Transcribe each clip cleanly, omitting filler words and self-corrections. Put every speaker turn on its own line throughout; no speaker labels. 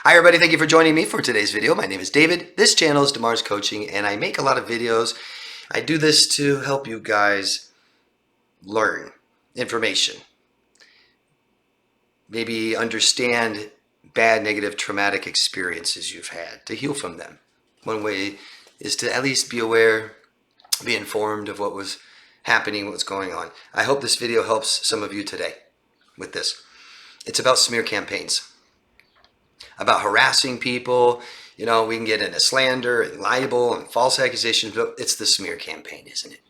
Hi everybody, thank you for joining me for today's video. My name is David. This channel is DeMars Coaching and I make a lot of videos. I do this to help you guys learn information. Maybe understand bad, negative, traumatic experiences you've had, to heal from them. One way is to at least be aware, be informed of what was happening, what's going on. I hope this video helps some of you today with this. It's about smear campaigns. About harassing people. You know, we can get into slander and libel and false accusations, but it's the smear campaign, isn't it?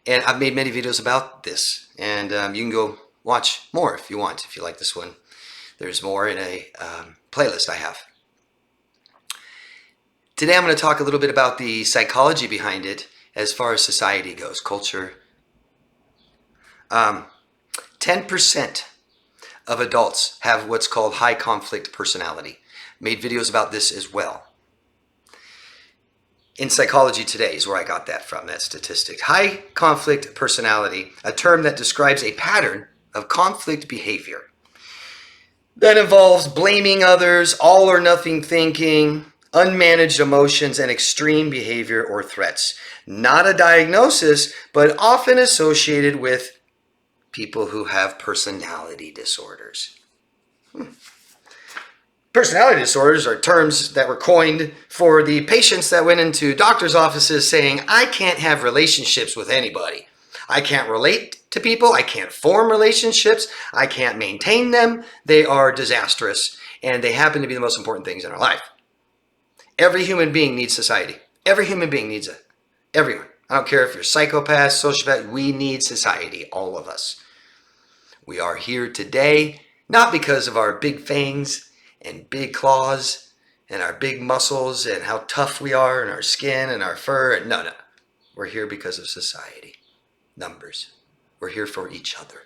And I've made many videos about this, and you can go watch more if you want, if you like this one. There's more in a playlist I have. Today I'm going to talk a little bit about the psychology behind it as far as society goes, culture. 10% of adults have what's called high conflict personality. Made videos about this as well. In Psychology Today is where I got that from, that statistic. High conflict personality, a term that describes a pattern of conflict behavior that involves blaming others, all or nothing thinking, unmanaged emotions, and extreme behavior or threats. Not a diagnosis, but often associated with people who have personality disorders. Personality disorders are terms that were coined for the patients that went into doctors' offices saying, I can't have relationships with anybody. I can't relate to people. I can't form relationships. I can't maintain them. They are disastrous, and they happen to be the most important things in our life. Every human being needs society. Every human being needs it. Everyone. I don't care if you're psychopath, sociopath. We need society, all of us. We are here today, not because of our big fangs and big claws and our big muscles and how tough we are and our skin and our fur. No. We're here because of society. Numbers. We're here for each other.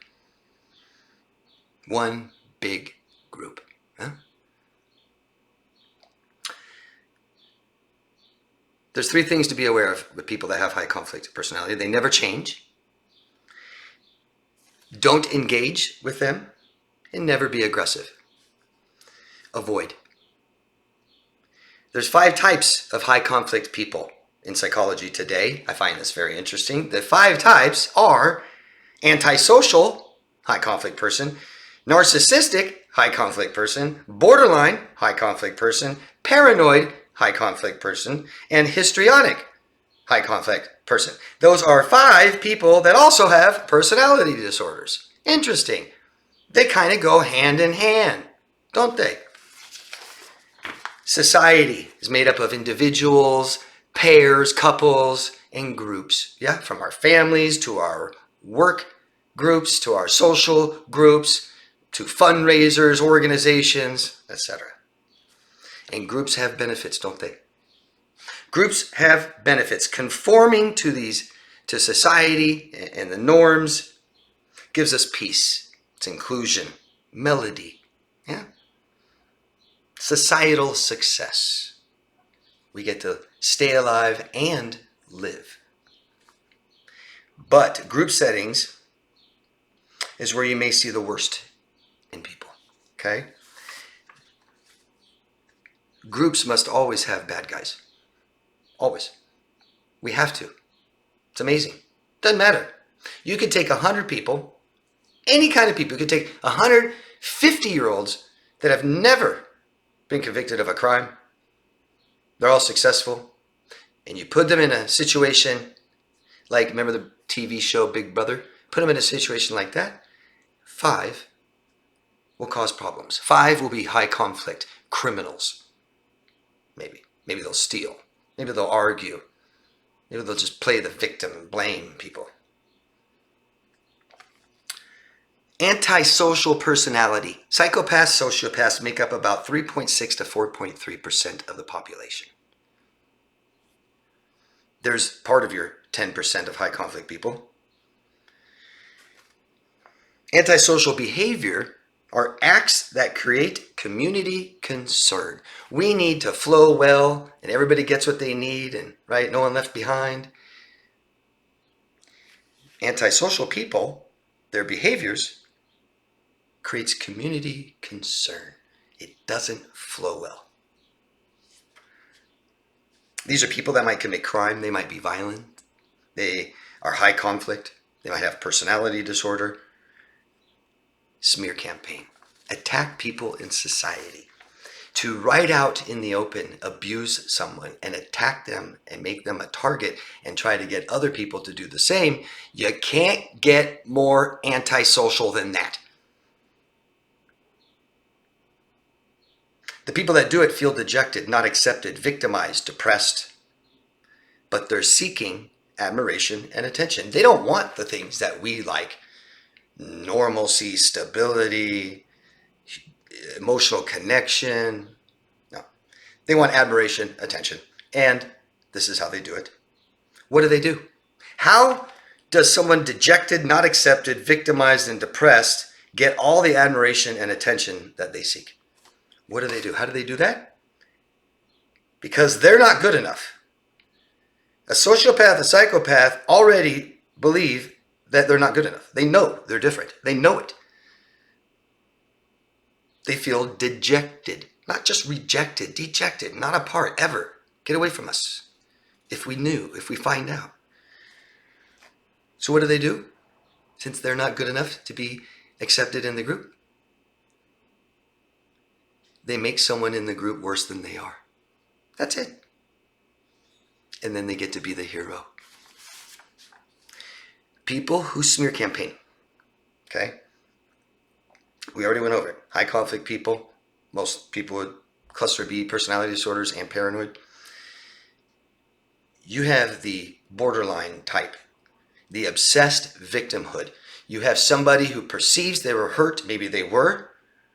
One big group. Huh? There's three things to be aware of with people that have high conflict personality. They never change. Don't engage with them, and never be aggressive. Avoid. There's 5 types of high conflict people in Psychology Today. I find this very interesting. The 5 types are antisocial, high conflict person, narcissistic, high conflict person, borderline, high conflict person, paranoid, high conflict person, and histrionic, high conflict person. Those are 5 people that also have personality disorders. Interesting. They kind of go hand in hand, don't they? Society is made up of individuals, pairs, couples, and groups. Yeah, from our families to our work groups, to our social groups, to fundraisers, organizations, etc. And groups have benefits, don't they? Groups have benefits. Conforming to society and the norms gives us peace. It's inclusion, melody, yeah. Societal success. We get to stay alive and live. But group settings is where you may see the worst in people, okay? Groups must always have bad guys. Always. We have to. It's amazing. Doesn't matter. You could take 100 people, any kind of people. You could take 100 50-year-olds that have never been convicted of a crime. They're all successful. And you put them in a situation like, remember the TV show Big Brother? Put them in a situation like that. 5 will cause problems. 5 will be high conflict criminals. Maybe they'll steal. Maybe they'll argue. Maybe they'll just play the victim and blame people. Antisocial personality. Psychopaths, sociopaths make up about 3.6 to 4.3% of the population. There's part of your 10% of high conflict people. Antisocial behavior are acts that create community concern. We need to flow well and everybody gets what they need and right, no one left behind. Antisocial people, their behaviors creates community concern. It doesn't flow well. These are people that might commit crime. They might be violent. They are high conflict. They might have personality disorder. Smear campaign. Attack people in society. To right out in the open abuse someone and attack them and make them a target and try to get other people to do the same, you can't get more antisocial than that. The people that do it feel dejected, not accepted, victimized, depressed, but they're seeking admiration and attention. They don't want the things that we like: normalcy, stability, emotional connection. No, they want admiration, attention, and this is how they do it. What do? How does someone dejected, not accepted, victimized, and depressed get all the admiration and attention that they seek? What do? How do they do that? Because they're not good enough. A sociopath, a psychopath already believe that they're not good enough. They know they're different. They know it. They feel dejected, not just rejected, dejected, not a part, ever. Get away from us. If we knew, if we find out. So what do? Since they're not good enough to be accepted in the group, they make someone in the group worse than they are. That's it. And then they get to be the hero. People who smear campaign. Okay? We already went over it. High conflict people. Most people with cluster B personality disorders and paranoid. You have the borderline type. The obsessed victimhood. You have somebody who perceives they were hurt. Maybe they were.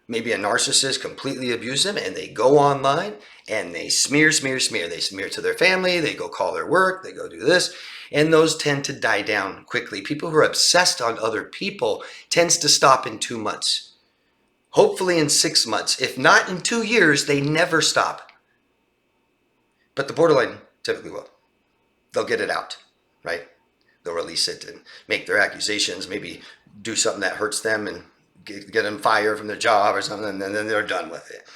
Maybe a narcissist completely abused them, and they go online and they smear. They smear to their family. They go call their work. They go do this. And those tend to die down quickly. People who are obsessed on other people tends to stop in 2 months. Hopefully in 6 months. If not in 2 years, they never stop. But the borderline typically will. They'll get it out, right? They'll release it and make their accusations, maybe do something that hurts them and get them fired from their job or something, and then they're done with it.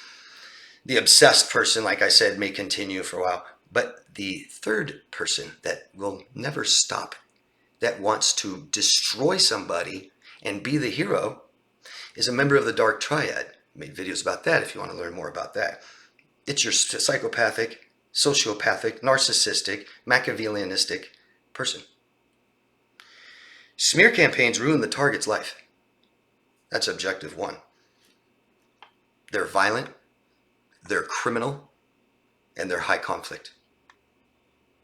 The obsessed person, like I said, may continue for a while. But the third person that will never stop, that wants to destroy somebody and be the hero, is a member of the dark triad. I made videos about that if you want to learn more about that. It's your psychopathic, sociopathic, narcissistic, Machiavellianistic person. Smear campaigns ruin the target's life. That's objective one. They're violent, they're criminal, and they're high conflict.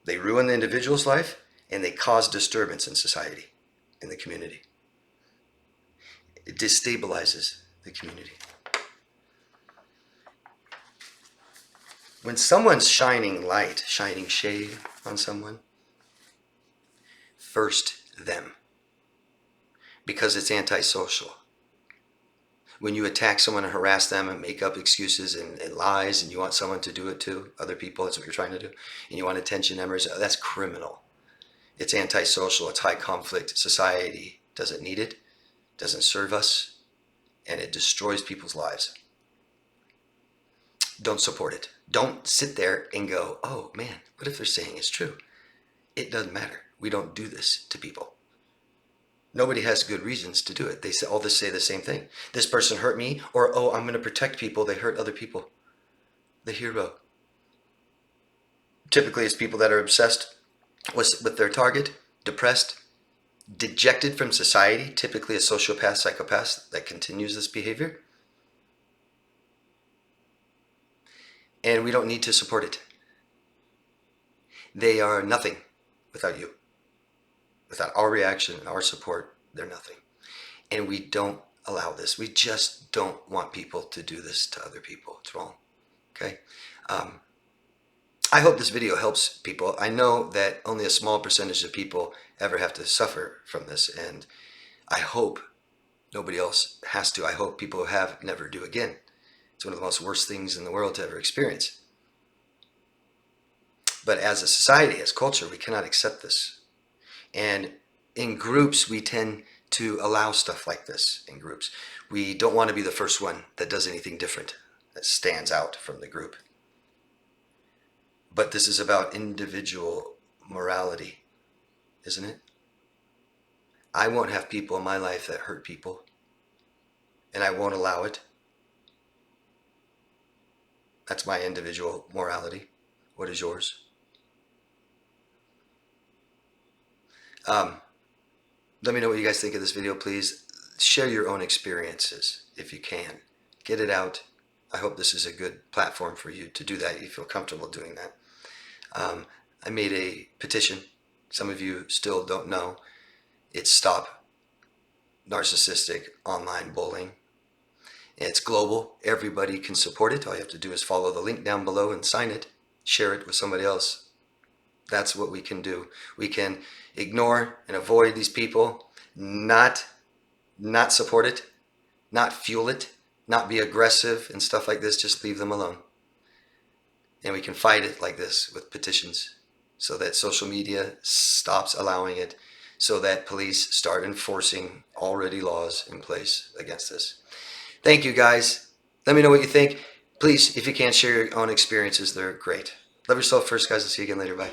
They ruin the individual's life, and they cause disturbance in society, in the community. It destabilizes the community. When someone's shining light, shining shade on someone, first them. Because it's antisocial. When you attack someone and harass them and make up excuses and lies, and you want someone to do it to other people, that's what you're trying to do, and you want attention, that's criminal. It's antisocial, it's high conflict. Society doesn't need it, doesn't serve us, and it destroys people's lives. Don't support it. Don't sit there and go, oh man, what if they're saying it's true? It doesn't matter. We don't do this to people. Nobody has good reasons to do it. They all just say the same thing. This person hurt me, or, oh, I'm going to protect people. They hurt other people. The hero. Typically, it's people that are obsessed with their target, depressed, dejected from society, typically a sociopath, psychopath that continues this behavior. And we don't need to support it. They are nothing without you. Without our reaction and our support, they're nothing. And we don't allow this. We just don't want people to do this to other people. It's wrong. Okay? I hope this video helps people. I know that only a small percentage of people ever have to suffer from this, and I hope nobody else has to. I hope people who have never do again. It's one of the most worst things in the world to ever experience. But as a society, as culture, we cannot accept this. And in groups, we tend to allow stuff like this in groups. We don't want to be the first one that does anything different. that stands out from the group. But this is about individual morality, isn't it? I won't have people in my life that hurt people, and I won't allow it. That's my individual morality. What is yours? Let me know what you guys think of this video, please. Share your own experiences if you can. Get it out. I hope this is a good platform for you to do that. You feel comfortable doing that. I made a petition. Some of you still don't know. It's Stop Narcissistic Online Bullying. It's global. Everybody can support it. All you have to do is follow the link down below and sign it. Share it with somebody else. That's what we can do. We can ignore and avoid these people, not support it, not fuel it, not be aggressive and stuff like this. Just leave them alone. And we can fight it like this with petitions so that social media stops allowing it, so that police start enforcing already laws in place against this. Thank you, guys. Let me know what you think. Please, if you can, share your own experiences. They're great. Love yourself first, guys. I'll see you again later. Bye.